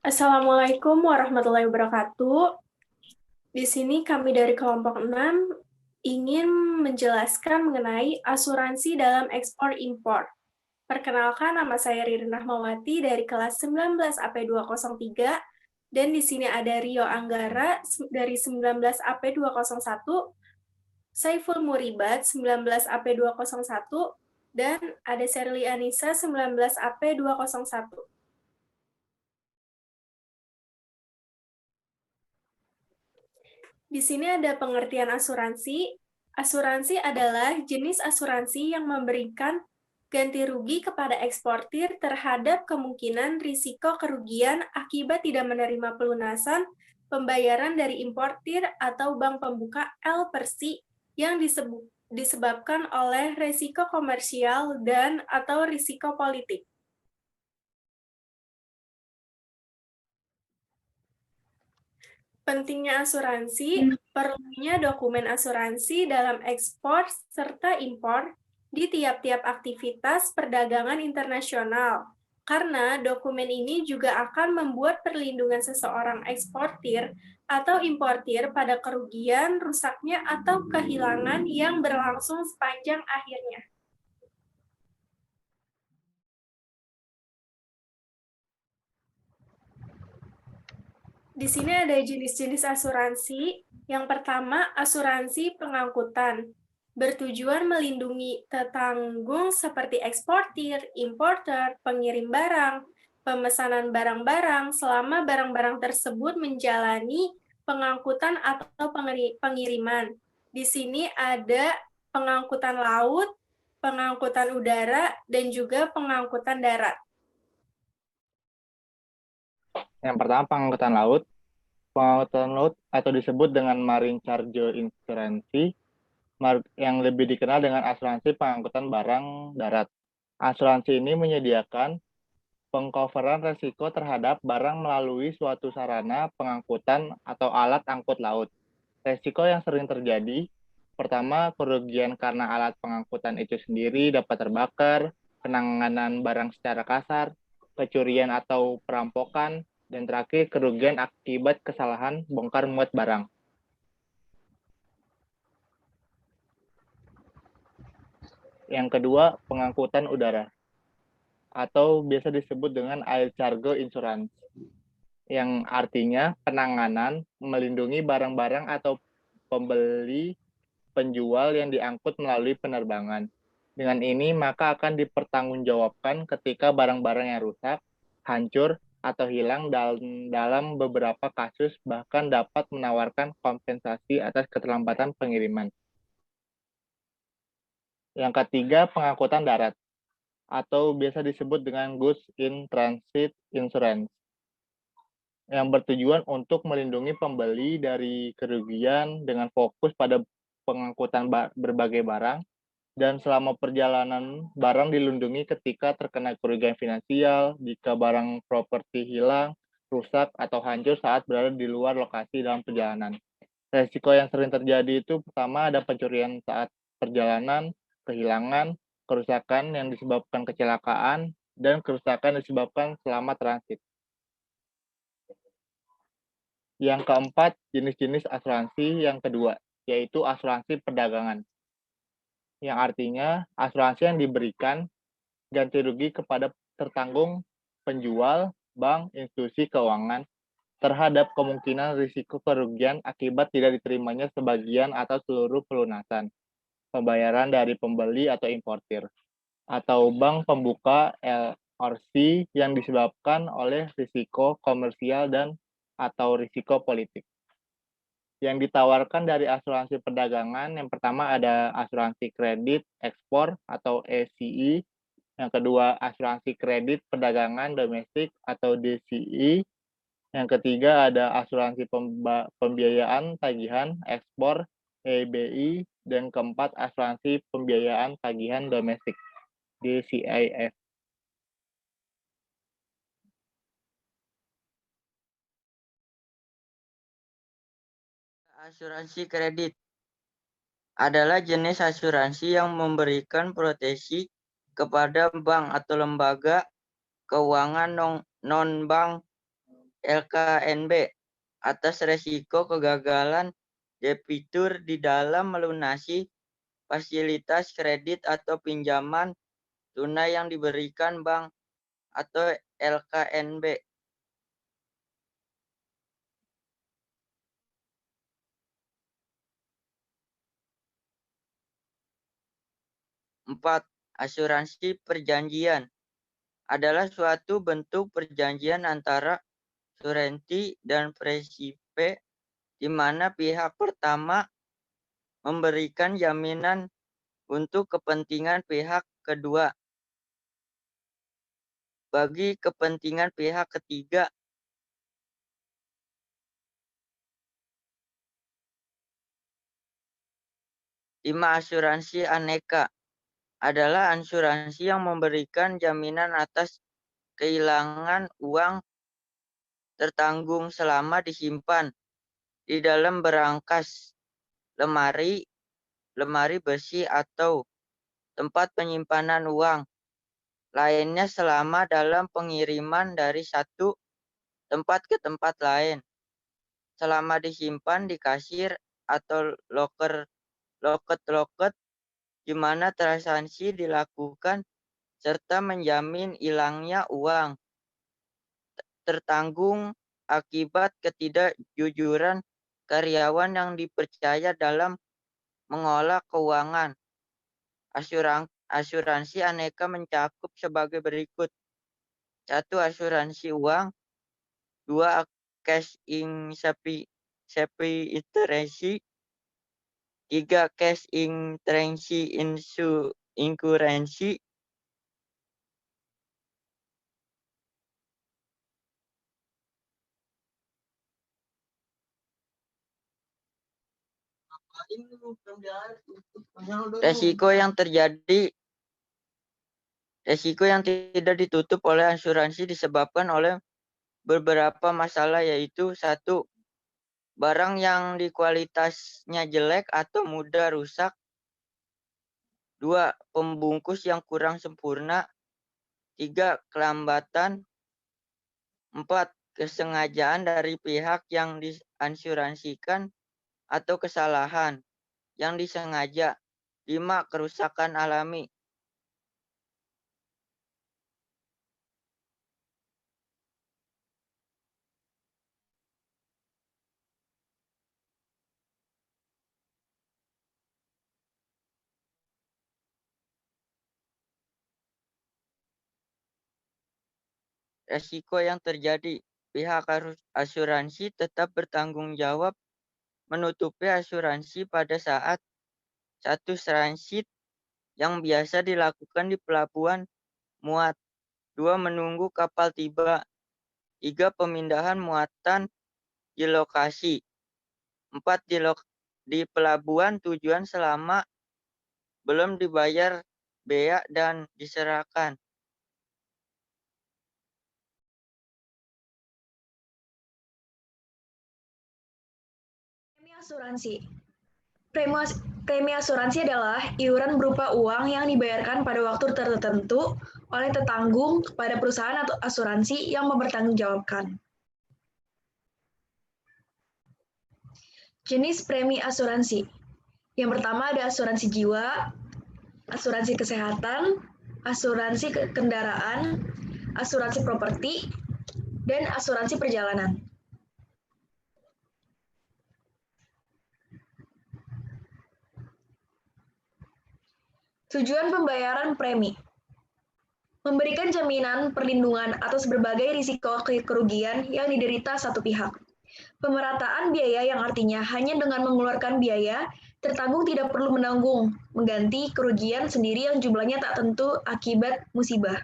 Assalamualaikum warahmatullahi wabarakatuh. Di sini kami dari kelompok 6 ingin menjelaskan mengenai asuransi dalam ekspor-impor. Perkenalkan, nama saya Ririn Rahmawati dari kelas 19 AP203, dan di sini ada Rio Anggara dari 19 AP201, Saiful Muribat 19 AP201, dan ada Sherly Anissa 19 AP201. Di sini ada pengertian asuransi. Asuransi adalah jenis asuransi yang memberikan ganti rugi kepada eksportir terhadap kemungkinan risiko kerugian akibat tidak menerima pelunasan pembayaran dari importir atau bank pembuka L per C yang disebabkan oleh risiko komersial dan atau risiko politik. Pentingnya asuransi, perlunya dokumen asuransi dalam ekspor serta impor di tiap-tiap aktivitas perdagangan internasional, karena dokumen ini juga akan membuat perlindungan seseorang eksportir atau importir pada kerugian, rusaknya, atau kehilangan yang berlangsung sepanjang akhirnya. Di sini ada jenis-jenis asuransi. Yang pertama, asuransi pengangkutan. Bertujuan melindungi tetanggung seperti eksportir, importer, pengirim barang, pemesanan barang-barang selama barang-barang tersebut menjalani pengangkutan atau pengiriman. Di sini ada pengangkutan laut, pengangkutan udara, dan juga pengangkutan darat. Yang pertama pengangkutan laut. Pengangkutan laut atau disebut dengan Marine Cargo Insurance yang lebih dikenal dengan asuransi pengangkutan barang darat. Asuransi ini menyediakan pengcoveran resiko terhadap barang melalui suatu sarana pengangkutan atau alat angkut laut. Resiko yang sering terjadi, pertama kerugian karena alat pengangkutan itu sendiri dapat terbakar, penanganan barang secara kasar, kecurian atau perampokan, dan terakhir kerugian akibat kesalahan bongkar muat barang. Yang kedua, pengangkutan udara atau biasa disebut dengan Air Cargo Insurance, yang artinya penanganan melindungi barang-barang atau pembeli penjual yang diangkut melalui penerbangan. Dengan ini, maka akan dipertanggungjawabkan ketika barang-barang yang rusak, hancur, atau hilang dalam beberapa kasus, bahkan dapat menawarkan kompensasi atas keterlambatan pengiriman. Yang ketiga, pengangkutan darat, atau biasa disebut dengan Goods in Transit Insurance, yang bertujuan untuk melindungi pembeli dari kerugian dengan fokus pada pengangkutan berbagai barang, dan selama perjalanan barang dilindungi ketika terkena kerugian finansial, jika barang properti hilang, rusak, atau hancur saat berada di luar lokasi dalam perjalanan. Resiko yang sering terjadi itu pertama ada pencurian saat perjalanan, kehilangan, kerusakan yang disebabkan kecelakaan, dan kerusakan yang disebabkan selama transit. Yang keempat, jenis-jenis asuransi yang kedua, yaitu asuransi perdagangan, yang artinya asuransi yang diberikan ganti rugi kepada tertanggung penjual, bank, institusi keuangan terhadap kemungkinan risiko kerugian akibat tidak diterimanya sebagian atau seluruh pelunasan pembayaran dari pembeli atau importir, atau bank pembuka LRC yang disebabkan oleh risiko komersial dan atau risiko politik. Yang ditawarkan dari asuransi perdagangan, yang pertama ada asuransi kredit ekspor atau ECI, yang kedua asuransi kredit perdagangan domestik atau DCI, yang ketiga ada asuransi pembiayaan tagihan ekspor EBI, dan keempat asuransi pembiayaan tagihan domestik DCIF. Asuransi kredit adalah jenis asuransi yang memberikan proteksi kepada bank atau lembaga keuangan non-bank LKNB atas resiko kegagalan debitur di dalam melunasi fasilitas kredit atau pinjaman tunai yang diberikan bank atau LKNB. Empat, asuransi perjanjian adalah suatu bentuk perjanjian antara surety dan presipe di mana pihak pertama memberikan jaminan untuk kepentingan pihak kedua bagi kepentingan pihak ketiga. 5. Asuransi aneka adalah asuransi yang memberikan jaminan atas kehilangan uang tertanggung selama disimpan di dalam berangkas, lemari, lemari besi atau tempat penyimpanan uang lainnya selama dalam pengiriman dari satu tempat ke tempat lain, selama disimpan di kasir atau loket di mana transaksi dilakukan serta menjamin hilangnya uang tertanggung akibat ketidakjujuran karyawan yang dipercaya dalam mengolah keuangan. Asuransi aneka mencakup sebagai berikut. 1. Asuransi uang. 2. Cash in separation. 3. Cash in transaction insurance. Resiko yang tidak ditutup oleh asuransi disebabkan oleh beberapa masalah, yaitu 1. Barang yang kualitasnya jelek atau mudah rusak. 2. Pembungkus yang kurang sempurna. 3. Kelambatan. 4. Kesengajaan dari pihak yang diasuransikan atau kesalahan yang disengaja. 5. Kerusakan alami. Resiko yang terjadi. Pihak asuransi tetap bertanggung jawab menutupi asuransi pada saat 1. Transit yang biasa dilakukan di pelabuhan muat. 2. Menunggu kapal tiba. 3. Pemindahan muatan di lokasi. 4. Di pelabuhan tujuan selama belum dibayar bea dan diserahkan. Premi asuransi. Premi asuransi adalah iuran berupa uang yang dibayarkan pada waktu tertentu oleh tetanggung kepada perusahaan atau asuransi yang mempertanggungjawabkan. Jenis premi asuransi. Yang pertama ada asuransi jiwa, asuransi kesehatan, asuransi kendaraan, asuransi properti, dan asuransi perjalanan. Tujuan pembayaran premi. Memberikan jaminan perlindungan atas berbagai risiko kerugian yang diderita satu pihak. Pemerataan biaya yang artinya hanya dengan mengeluarkan biaya, tertanggung tidak perlu menanggung, mengganti kerugian sendiri yang jumlahnya tak tentu akibat musibah.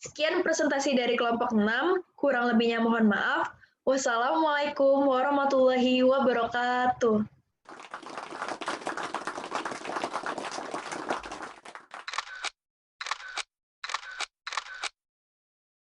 Sekian presentasi dari kelompok 6, kurang lebihnya mohon maaf. Wassalamualaikum warahmatullahi wabarakatuh.